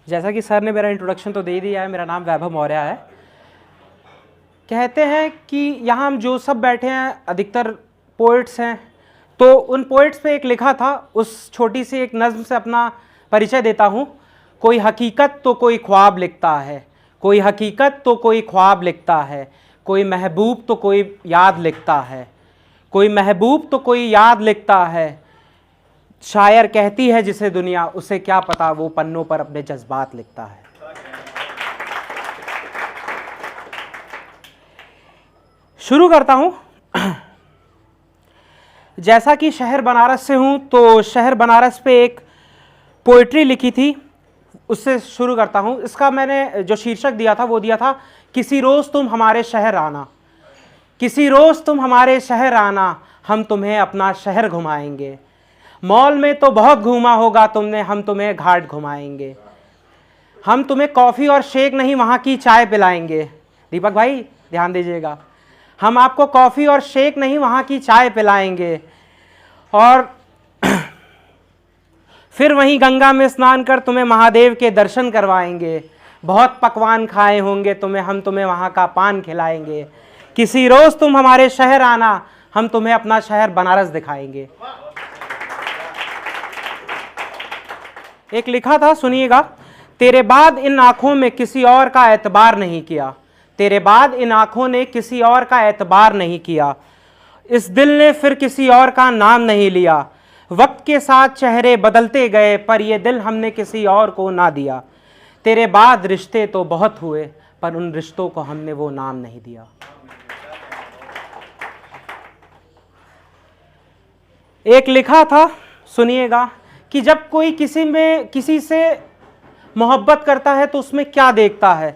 जैसा कि सर ने मेरा इंट्रोडक्शन तो दे ही दिया है, मेरा नाम वैभव मौर्य है। कहते हैं कि यहाँ हम जो सब बैठे हैं अधिकतर पोइट्स हैं, तो उन पोइट्स पे एक लिखा था, उस छोटी सी एक नज़्म से अपना परिचय देता हूँ। कोई हकीकत तो कोई ख्वाब लिखता है, कोई हकीकत तो कोई ख्वाब लिखता है, कोई महबूब तो कोई याद लिखता है, कोई महबूब तो कोई याद लिखता है। शायर कहती है जिसे दुनिया, उसे क्या पता वो पन्नों पर अपने जज्बात लिखता है। शुरू करता हूं। जैसा कि शहर बनारस से हूं, तो शहर बनारस पे एक पोइट्री लिखी थी, उससे शुरू करता हूं। इसका मैंने जो शीर्षक दिया था वो दिया था, किसी रोज़ तुम हमारे शहर आना, किसी रोज़ तुम हमारे शहर आना, हम तुम्हें अपना शहर घुमाएंगे। मॉल में तो बहुत घूमा होगा तुमने, हम तुम्हें घाट घुमाएंगे। हम तुम्हें कॉफ़ी और शेक नहीं, वहाँ की चाय पिलाएंगे। दीपक भाई ध्यान दीजिएगा, हम आपको कॉफ़ी और शेक नहीं, वहाँ की चाय पिलाएंगे। और फिर वहीं गंगा में स्नान कर तुम्हें महादेव के दर्शन करवाएंगे। बहुत पकवान खाए होंगे तुम्हें, हम तुम्हें वहाँ का पान खिलाएंगे। किसी रोज़ तुम हमारे शहर आना, हम तुम्हें अपना शहर बनारस दिखाएंगे। एक लिखा था, सुनिएगा। तेरे बाद इन आँखों में किसी और का एतबार नहीं किया, तेरे बाद इन आँखों ने किसी और का एतबार नहीं किया। इस दिल ने फिर किसी और का नाम नहीं लिया। वक्त के साथ चेहरे बदलते गए, पर ये दिल हमने किसी और को ना दिया। तेरे बाद रिश्ते तो बहुत हुए, पर उन रिश्तों को हमने वो नाम नहीं दिया। एक लिखा था, सुनिएगा, कि जब कोई किसी से मोहब्बत करता है तो उसमें क्या देखता है।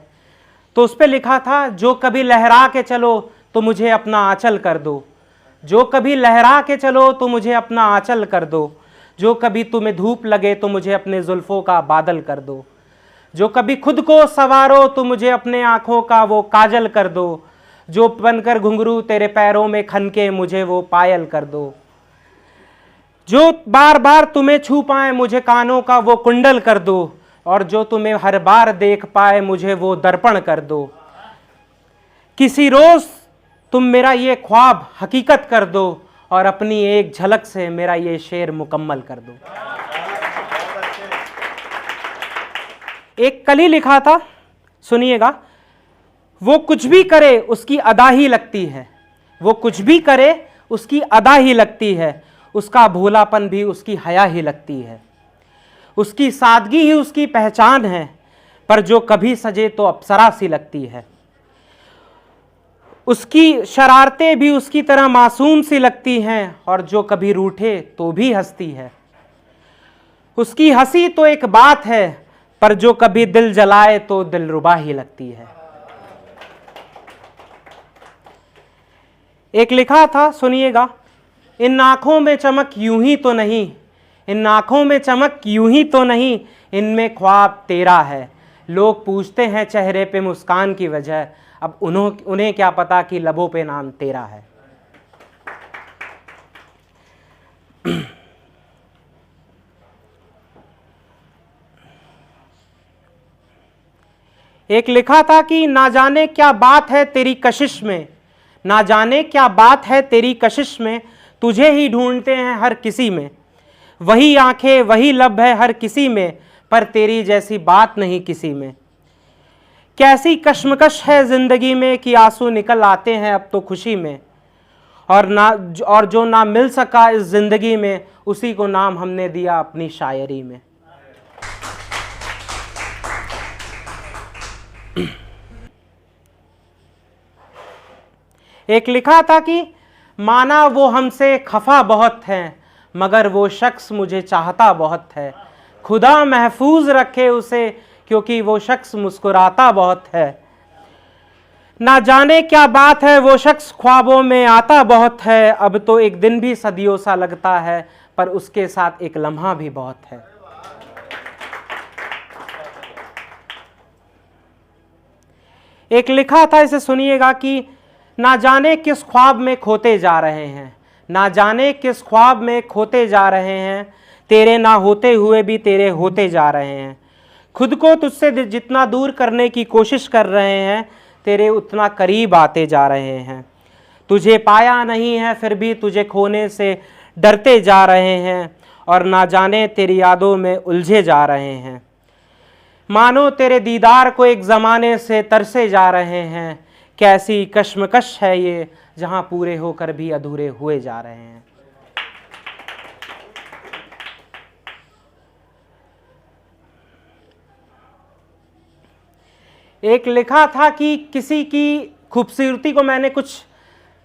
तो उस पर लिखा था, जो कभी लहरा के चलो तो मुझे अपना आंचल कर दो, जो कभी लहरा के चलो तो मुझे अपना आंचल कर दो, जो कभी तुम्हें धूप लगे तो मुझे अपने जुल्फों का बादल कर दो, जो कभी खुद को संवारो तो मुझे अपने आँखों का वो काजल कर दो, जो बनकर घुंघरू तेरे पैरों में खनके मुझे वो पायल कर दो, जो बार बार तुम्हें छू पाए मुझे कानों का वो कुंडल कर दो, और जो तुम्हें हर बार देख पाए मुझे वो दर्पण कर दो। किसी रोज़ तुम मेरा ये ख्वाब हकीकत कर दो, और अपनी एक झलक से मेरा ये शेर मुकम्मल कर दो। एक कली लिखा था, सुनिएगा। वो कुछ भी करे उसकी अदा ही लगती है, वो कुछ भी करे उसकी अदा ही लगती है, उसका भोलापन भी उसकी हया ही लगती है, उसकी सादगी ही उसकी पहचान है, पर जो कभी सजे तो अप्सरा सी लगती है, उसकी शरारतें भी उसकी तरह मासूम सी लगती हैं, और जो कभी रूठे तो भी हंसती है, उसकी हंसी तो एक बात है, पर जो कभी दिल जलाए तो दिलरुबा ही लगती है। एक लिखा था, सुनिएगा। इन आँखों में चमक यूं ही तो नहीं, इन आँखों में चमक यूं ही तो नहीं, इनमें ख्वाब तेरा है। लोग पूछते हैं चेहरे पे मुस्कान की वजह, अब उन्हें क्या पता कि लबों पे नाम तेरा है। एक लिखा था कि ना जाने क्या बात है तेरी कशिश में, ना जाने क्या बात है तेरी कशिश में, तुझे ही ढूंढते हैं हर किसी में। वही आंखें वही लब है हर किसी में, पर तेरी जैसी बात नहीं किसी में। कैसी कश्मकश है जिंदगी में कि आंसू निकल आते हैं अब तो खुशी में, और जो ना मिल सका इस जिंदगी में, उसी को नाम हमने दिया अपनी शायरी में। एक लिखा था कि माना वो हमसे खफा बहुत है, मगर वो शख्स मुझे चाहता बहुत है। खुदा महफूज रखे उसे, क्योंकि वो शख्स मुस्कुराता बहुत है। ना जाने क्या बात है वो शख्स ख्वाबों में आता बहुत है, अब तो एक दिन भी सदियों सा लगता है, पर उसके साथ एक लम्हा भी बहुत है। एक लिखा था, इसे सुनिएगा, कि ना जाने किस ख्वाब में खोते जा रहे हैं, ना जाने किस ख्वाब में खोते जा रहे हैं, तेरे ना होते हुए भी तेरे होते जा रहे हैं। खुद को तुझसे जितना दूर करने की कोशिश कर रहे हैं, तेरे उतना करीब आते जा रहे हैं। तुझे पाया नहीं है फिर भी तुझे खोने से डरते जा रहे हैं, और ना जाने तेरी यादों में उलझे जा रहे हैं। मानो तेरे दीदार को एक ज़माने से तरसे जा रहे हैं। कैसी कश्मकश है ये, जहां पूरे होकर भी अधूरे हुए जा रहे हैं। एक लिखा था कि किसी की खूबसूरती को मैंने कुछ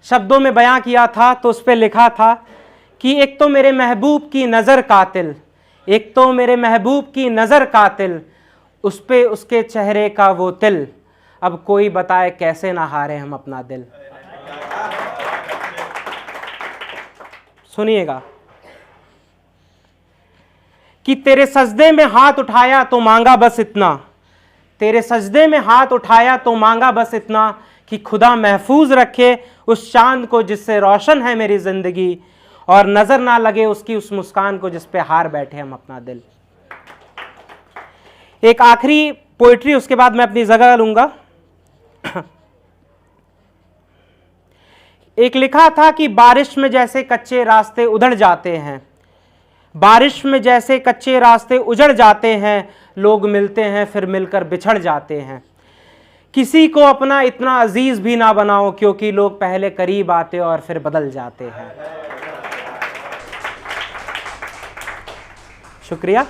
शब्दों में बयां किया था, तो उस पर लिखा था कि एक तो मेरे महबूब की नज़र कातिल, एक तो मेरे महबूब की नज़र कातिल, उस पे उसके चेहरे का वो तिल, अब कोई बताए कैसे ना हारे हम अपना दिल। सुनिएगा कि तेरे सजदे में हाथ उठाया तो मांगा बस इतना, तेरे सजदे में हाथ उठाया तो मांगा बस इतना, कि खुदा महफूज रखे उस चांद को जिससे रोशन है मेरी जिंदगी, और नजर ना लगे उसकी उस मुस्कान को जिस पे हार बैठे हम अपना दिल। एक आखिरी पोइट्री, उसके बाद मैं अपनी जगह लूंगा। एक लिखा था कि बारिश में जैसे कच्चे रास्ते उधड़ जाते हैं, बारिश में जैसे कच्चे रास्ते उजड़ जाते हैं, लोग मिलते हैं फिर मिलकर बिछड़ जाते हैं। किसी को अपना इतना अजीज भी ना बनाओ, क्योंकि लोग पहले करीब आते और फिर बदल जाते हैं। शुक्रिया।